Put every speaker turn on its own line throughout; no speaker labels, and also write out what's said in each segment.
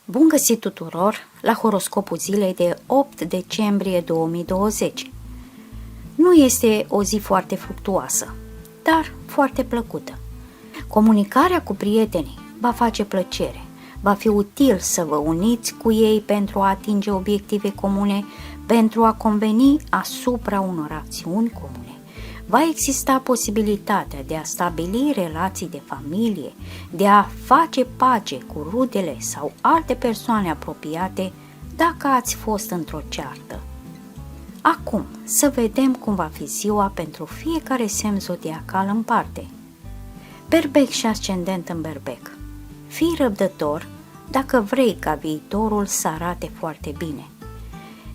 Bun găsit tuturor la horoscopul zilei de 8 decembrie 2020. Nu este o zi foarte fructuoasă, dar foarte plăcută. Comunicarea cu prietenii va face plăcere. Va fi util să vă uniți cu ei pentru a atinge obiective comune, pentru a conveni asupra unor acțiuni comune. Va exista posibilitatea de a stabili relații de familie, de a face pace cu rudele sau alte persoane apropiate dacă ați fost într-o ceartă. Acum, să vedem cum va fi ziua pentru fiecare semn zodiacal în parte. Berbec și ascendent în berbec. Fii răbdător dacă vrei ca viitorul să arate foarte bine.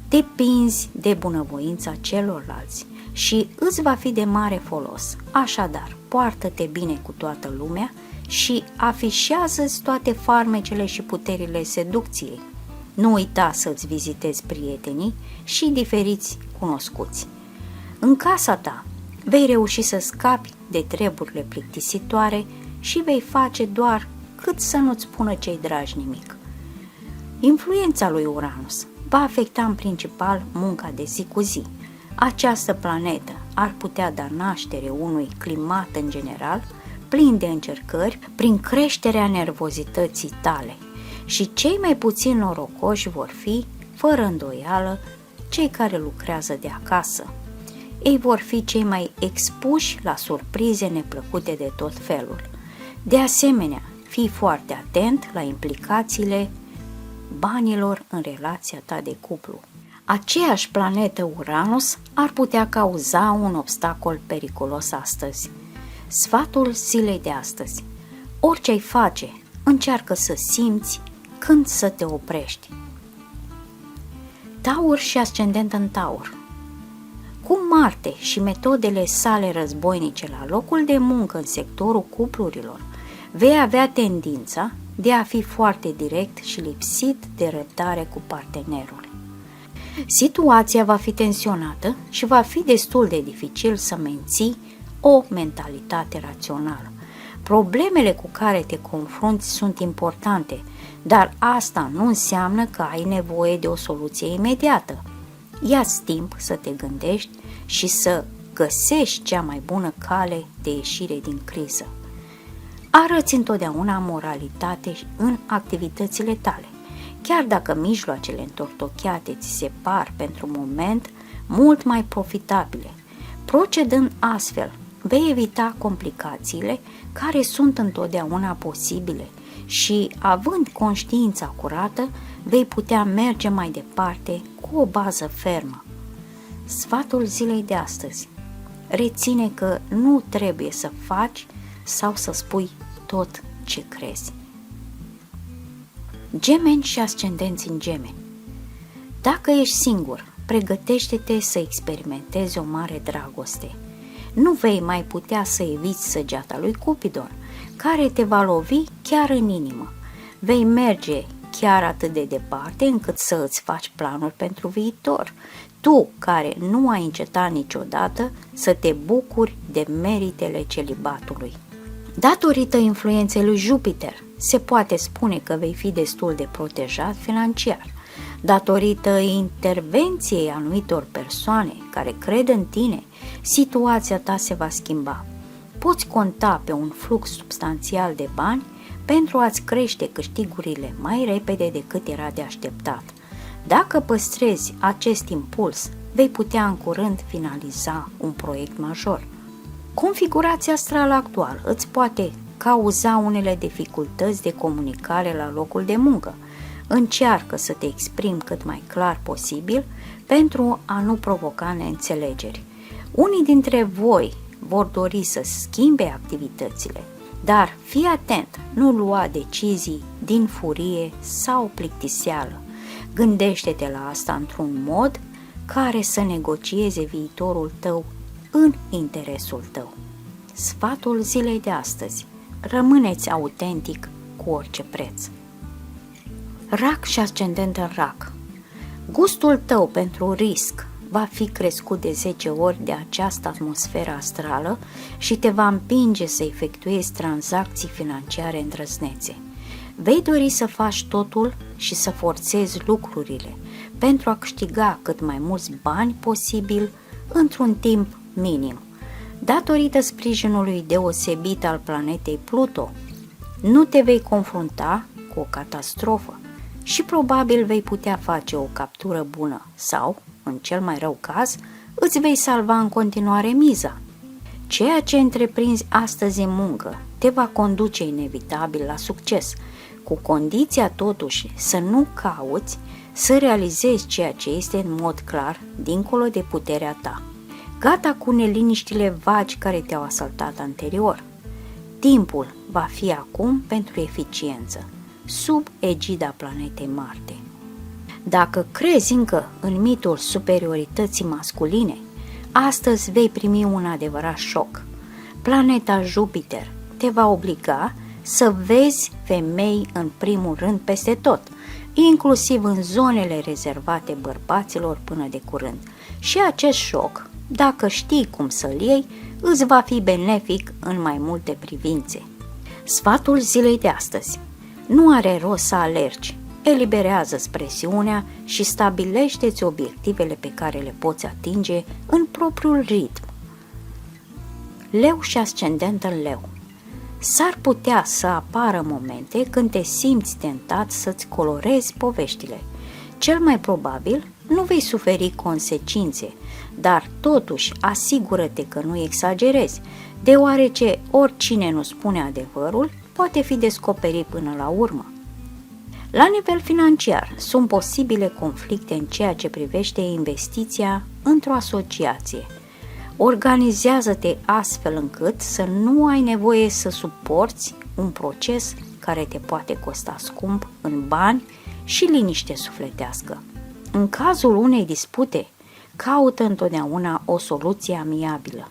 Depinzi de bunăvoința celorlalți și îți va fi de mare folos. Așadar, poartă-te bine cu toată lumea și afișează-ți toate farmecele și puterile seducției. Nu uita să-ți vizitezi prietenii și diferiți cunoscuți. În casa ta vei reuși să scapi de treburile plictisitoare și vei face doar cât să nu-ți spună cei dragi nimic. Influența lui Uranus va afecta în principal munca de zi cu zi. Această planetă ar putea da naștere unui climat în general plin de încercări prin creșterea nervozității tale și cei mai puțin norocoși vor fi, fără îndoială, cei care lucrează de acasă. Ei vor fi cei mai expuși la surprize neplăcute de tot felul. De asemenea, fii foarte atent la implicațiile banilor în relația ta de cuplu. Aceeași planetă Uranus ar putea cauza un obstacol periculos astăzi. Sfatul zilei de astăzi: orice ai face, încearcă să simți când să te oprești. Taur și ascendent în Taur. Cu Marte și metodele sale războinice la locul de muncă în sectorul cuplurilor, vei avea tendința de a fi foarte direct și lipsit de răbdare cu partenerul. Situația va fi tensionată și va fi destul de dificil să menții o mentalitate rațională. Problemele cu care te confrunți sunt importante, dar asta nu înseamnă că ai nevoie de o soluție imediată. Ia-ți timp să te gândești și să găsești cea mai bună cale de ieșire din criză. Arăți întotdeauna moralitate în activitățile tale. Chiar dacă mijloacele întortocheate ți se par pentru moment mult mai profitabile, procedând astfel, vei evita complicațiile care sunt întotdeauna posibile și, având conștiința curată, vei putea merge mai departe cu o bază fermă. Sfatul zilei de astăzi: reține că nu trebuie să faci sau să spui tot ce crezi. Gemeni și ascendenți în Gemeni. Dacă ești singur, pregătește-te să experimentezi o mare dragoste. Nu vei mai putea să eviți săgeata lui Cupidon, care te va lovi chiar în inimă. Vei merge chiar atât de departe încât să îți faci planuri pentru viitor. Tu, care nu ai încetat niciodată să te bucuri de meritele celibatului. Datorită influenței lui Jupiter, se poate spune că vei fi destul de protejat financiar. Datorită intervenției anumitor persoane care cred în tine, situația ta se va schimba. Poți conta pe un flux substanțial de bani pentru a-ți crește câștigurile mai repede decât era de așteptat. Dacă păstrezi acest impuls, vei putea în curând finaliza un proiect major. Configurația astrală actuală îți poate cauza unele dificultăți de comunicare la locul de muncă. Încearcă să te exprimi cât mai clar posibil pentru a nu provoca neînțelegeri. Unii dintre voi vor dori să schimbe activitățile, dar fii atent, nu lua decizii din furie sau plictiseală. Gândește-te la asta într-un mod care să negocieze viitorul tău în interesul tău. Sfatul zilei de astăzi: rămâneți autentic cu orice preț. Rac și ascendent în Rac. Gustul tău pentru risc va fi crescut de 10 ori de această atmosferă astrală și te va împinge să efectuezi tranzacții financiare îndrăznețe. Vei dori să faci totul și să forțezi lucrurile pentru a câștiga cât mai mulți bani posibil într-un timp minim. Datorită sprijinului deosebit al planetei Pluto, nu te vei confrunta cu o catastrofă și probabil vei putea face o captură bună sau, în cel mai rău caz, îți vei salva în continuare miza. Ceea ce întreprinzi astăzi în muncă te va conduce inevitabil la succes, cu condiția totuși să nu cauți să realizezi ceea ce este în mod clar dincolo de puterea ta. Gata cu neliniștile vagi care te-au asaltat anterior. Timpul va fi acum pentru eficiență, sub egida planetei Marte. Dacă crezi încă în mitul superiorității masculine, astăzi vei primi un adevărat șoc. Planeta Jupiter te va obliga să vezi femei în primul rând peste tot, inclusiv în zonele rezervate bărbaților până de curând. Și acest șoc, dacă știi cum să-l iei, îți va fi benefic în mai multe privințe. Sfatul zilei de astăzi: nu are rost să alergi, eliberează-ți presiunea și stabilește-ți obiectivele pe care le poți atinge în propriul ritm. Leu și ascendent în Leu. S-ar putea să apară momente când te simți tentat să-ți colorezi poveștile. Cel mai probabil nu vei suferi consecințe, dar totuși asigură-te că nu exagerezi, deoarece oricine nu spune adevărul poate fi descoperit până la urmă. La nivel financiar, sunt posibile conflicte în ceea ce privește investiția într-o asociație. Organizează-te astfel încât să nu ai nevoie să suporți un proces care te poate costa scump în bani și liniște sufletească. În cazul unei dispute, caută întotdeauna o soluție amiabilă.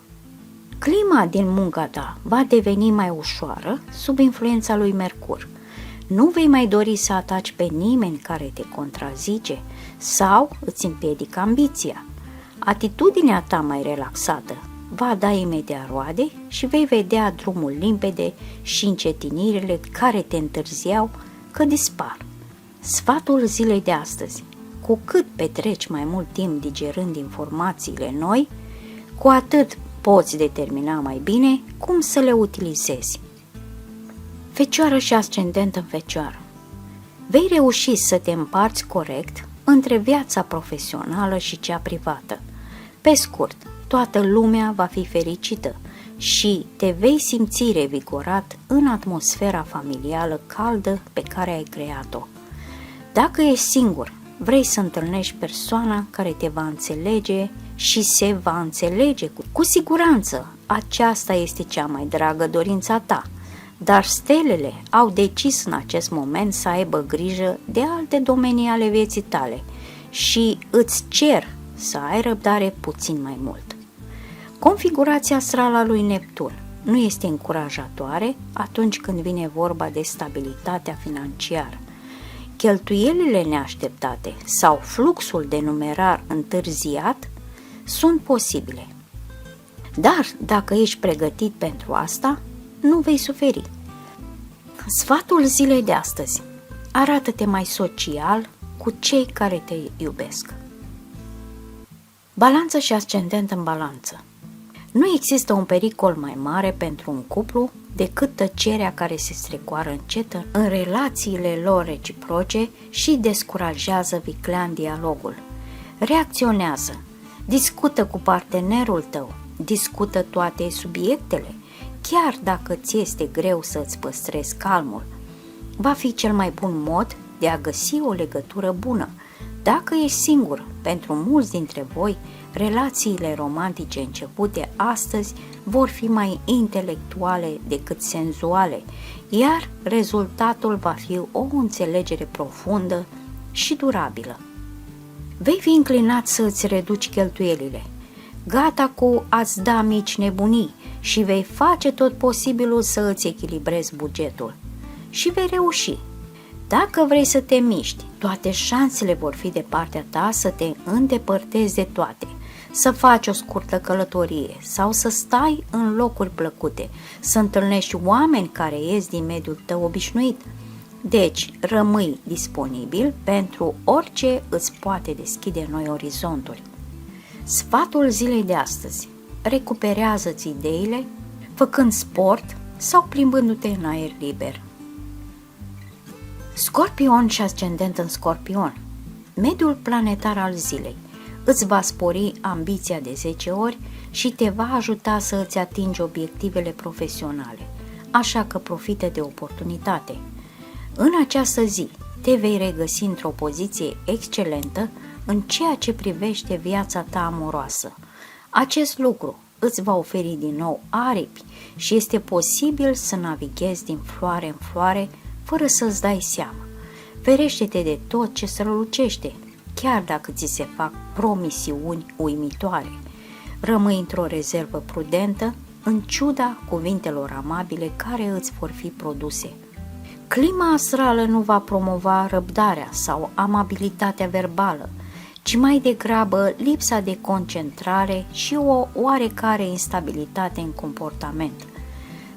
Clima din munca ta va deveni mai ușoară sub influența lui Mercur. Nu vei mai dori să ataci pe nimeni care te contrazice sau îți împiedică ambiția. Atitudinea ta mai relaxată va da imediat roade și vei vedea drumul limpede și încetinirile care te întârziau că dispar. Sfatul zilei de astăzi: cu cât petreci mai mult timp digerând informațiile noi, cu atât poți determina mai bine cum să le utilizezi. Fecioară și ascendent în Fecioară. Vei reuși să te împarți corect între viața profesională și cea privată. Pe scurt, toată lumea va fi fericită și te vei simți revigorat în atmosfera familială caldă pe care ai creat-o. Dacă ești singur, vrei să întâlnești persoana care te va înțelege și se va înțelege cu siguranță. Aceasta este cea mai dragă dorința ta, dar stelele au decis în acest moment să aibă grijă de alte domenii ale vieții tale și îți cer să ai răbdare puțin mai mult. Configurația astrală a lui Neptun nu este încurajatoare atunci când vine vorba de stabilitatea financiară. Cheltuielile neașteptate sau fluxul de numerar întârziat sunt posibile. Dar dacă ești pregătit pentru asta, nu vei suferi. Sfatul zilei de astăzi: arată-te mai social cu cei care te iubesc. Balanță și ascendent în Balanță. Nu există un pericol mai mare pentru un cuplu decât tăcerea care se strecoară încet în relațiile lor reciproce și descurajează viclean dialogul. Reacționează, discută cu partenerul tău, discută toate subiectele, chiar dacă ți este greu să îți păstrezi calmul. Va fi cel mai bun mod de a găsi o legătură bună. Dacă ești singur, pentru mulți dintre voi, relațiile romantice începute astăzi vor fi mai intelectuale decât senzuale, iar rezultatul va fi o înțelegere profundă și durabilă. Vei fi înclinat să îți reduci cheltuielile, gata cu a-ți da mici nebunii și vei face tot posibilul să îți echilibrezi bugetul. Și vei reuși. Dacă vrei să te miști, toate șansele vor fi de partea ta să te îndepărtezi de toate, să faci o scurtă călătorie sau să stai în locuri plăcute, să întâlnești oameni care ies din mediul tău obișnuit. Deci, rămâi disponibil pentru orice îți poate deschide noi orizonturi. Sfatul zilei de astăzi: recuperează-ți ideile făcând sport sau plimbându-te în aer liber. Scorpion și ascendent în Scorpion. Mediul planetar al zilei îți va spori ambiția de 10 ori și te va ajuta să îți atingi obiectivele profesionale, așa că profită de oportunitate. În această zi te vei regăsi într-o poziție excelentă în ceea ce privește viața ta amoroasă. Acest lucru îți va oferi din nou aripi și este posibil să navighezi din floare în floare fără să-ți dai seama. Ferește-te de tot ce strălucește, chiar dacă ți se fac promisiuni uimitoare. Rămâi într-o rezervă prudentă, în ciuda cuvintelor amabile care îți vor fi produse. Clima astrală nu va promova răbdarea sau amabilitatea verbală, ci mai degrabă lipsa de concentrare și o oarecare instabilitate în comportament.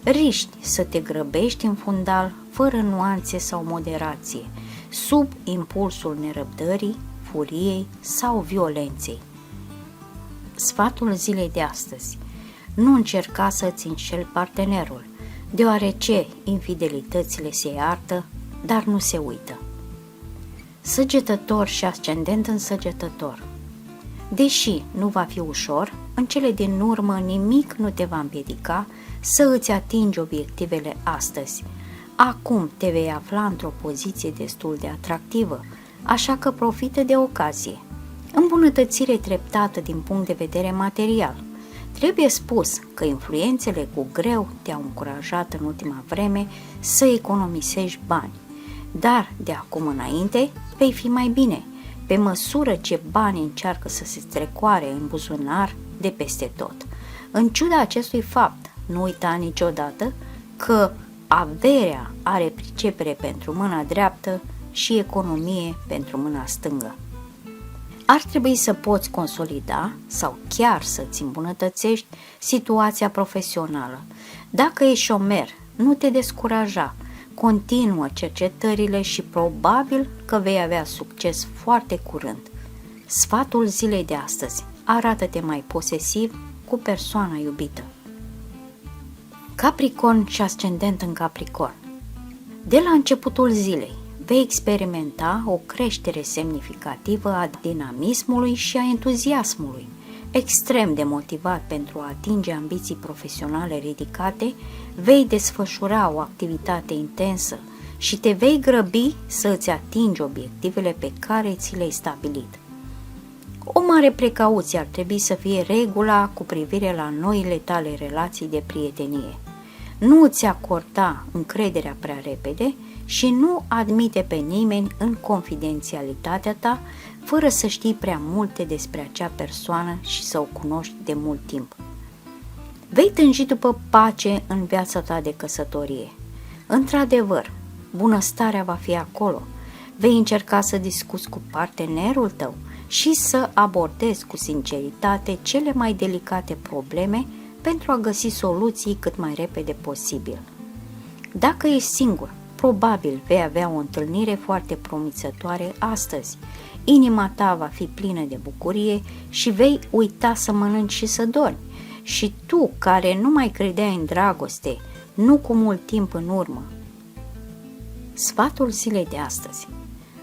Riști să te grăbești în fundal, fără nuanțe sau moderație, sub impulsul nerăbdării, furiei sau violenței. Sfatul zilei de astăzi: nu încerca să-ți înșeli partenerul, deoarece infidelitățile se iartă, dar nu se uită. Săgetător și ascendent în Săgetător. Deși nu va fi ușor, în cele din urmă nimic nu te va împiedica să îți atingi obiectivele astăzi. Acum te vei afla într-o poziție destul de atractivă, așa că profită de ocazie. Îmbunătățire treptată din punct de vedere material. Trebuie spus că influențele cu greu te-au încurajat în ultima vreme să economisești bani, dar de acum înainte vei fi mai bine, pe măsură ce banii încearcă să se strecoare în buzunar de peste tot. În ciuda acestui fapt, nu uita niciodată că averea are pricepere pentru mâna dreaptă și economie pentru mâna stângă. Ar trebui să poți consolida sau chiar să-ți îmbunătățești situația profesională. Dacă ești șomer, nu te descuraja, continuă cercetările și probabil că vei avea succes foarte curând. Sfatul zilei de astăzi: arată-te mai posesiv cu persoana iubită. Capricorn și ascendent în Capricorn. De la începutul zilei vei experimenta o creștere semnificativă a dinamismului și a entuziasmului. Extrem de motivat pentru a atinge ambiții profesionale ridicate, vei desfășura o activitate intensă și te vei grăbi să îți atingi obiectivele pe care ți le-ai stabilit. O mare precauție ar trebui să fie regula cu privire la noile tale relații de prietenie. Nu îți acorda încrederea prea repede și nu admite pe nimeni în confidențialitatea ta fără să știi prea multe despre acea persoană și să o cunoști de mult timp. Vei tânji după pace în viața ta de căsătorie. Într-adevăr, bunăstarea va fi acolo. Vei încerca să discuți cu partenerul tău și să abordezi cu sinceritate cele mai delicate probleme pentru a găsi soluții cât mai repede posibil. Dacă ești singur, probabil vei avea o întâlnire foarte promițătoare astăzi. Inima ta va fi plină de bucurie și vei uita să mănânci și să dormi. Și tu, care nu mai credeai în dragoste, nu cu mult timp în urmă. Sfatul zilei de astăzi: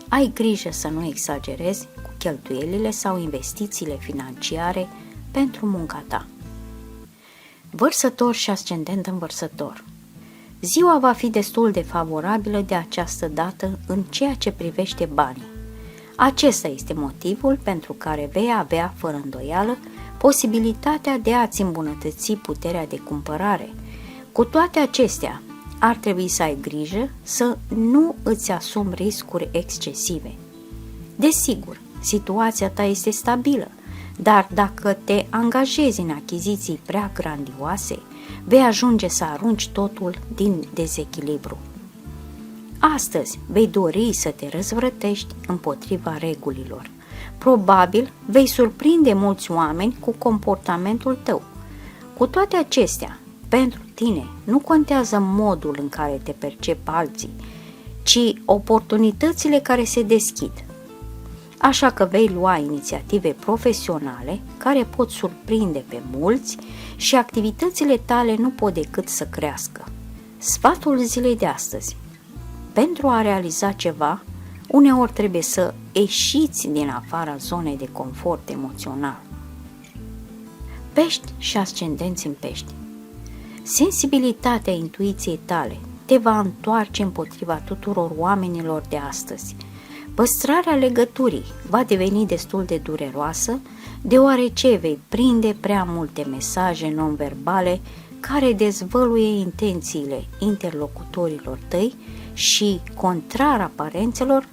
ai grijă să nu exagerezi cu cheltuielile sau investițiile financiare pentru munca ta. Vărsător și ascendent în Vărsător. Ziua va fi destul de favorabilă de această dată în ceea ce privește banii. Acesta este motivul pentru care vei avea, fără îndoială, posibilitatea de a-ți îmbunătăți puterea de cumpărare. Cu toate acestea, ar trebui să ai grijă să nu îți asumi riscuri excesive. Desigur, situația ta este stabilă, dar dacă te angajezi în achiziții prea grandioase, vei ajunge să arunci totul din dezechilibru. Astăzi vei dori să te răzvrătești împotriva regulilor. Probabil vei surprinde mulți oameni cu comportamentul tău. Cu toate acestea, pentru tine nu contează modul în care te percep alții, ci oportunitățile care se deschid. Așa că vei lua inițiative profesionale care pot surprinde pe mulți și activitățile tale nu pot decât să crească. Sfatul zilei de astăzi. Pentru a realiza ceva, uneori trebuie să ieșiți din afara zonei de confort emoțional. Pești și ascendenți în pești. Sensibilitatea intuiției tale te va întoarce împotriva tuturor oamenilor de astăzi. Păstrarea legăturii va deveni destul de dureroasă, deoarece vei prinde prea multe mesaje non-verbale care dezvăluie intențiile interlocutorilor tăi și, contrar aparențelor,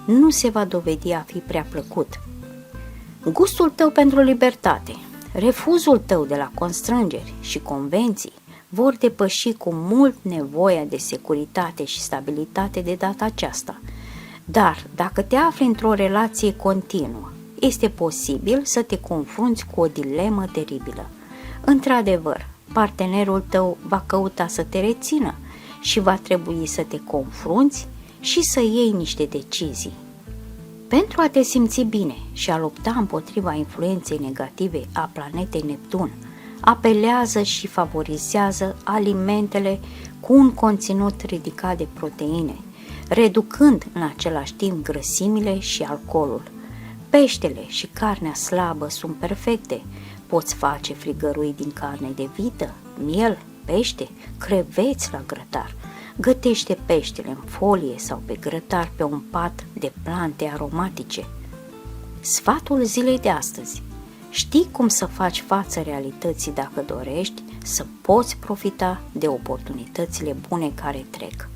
nu se va dovedi a fi prea plăcut. Gustul tău pentru libertate, refuzul tău de la constrângeri și convenții vor depăși cu mult nevoia de securitate și stabilitate de data aceasta. Dar dacă te afli într-o relație continuă, este posibil să te confrunți cu o dilemă teribilă. Într-adevăr, partenerul tău va căuta să te rețină și va trebui să te confrunți și să iei niște decizii. Pentru a te simți bine și a lupta împotriva influenței negative a planetei Neptun, apelează și favorizează alimentele cu un conținut ridicat de proteine, reducând în același timp grăsimile și alcoolul. Peștele și carnea slabă sunt perfecte. Poți face frigărui din carne de vită, miel, pește, creveți la grătar. Gătește peștele în folie sau pe grătar pe un pat de plante aromatice. Sfatul zilei de astăzi. Știi cum să faci față realității dacă dorești să poți profita de oportunitățile bune care trec.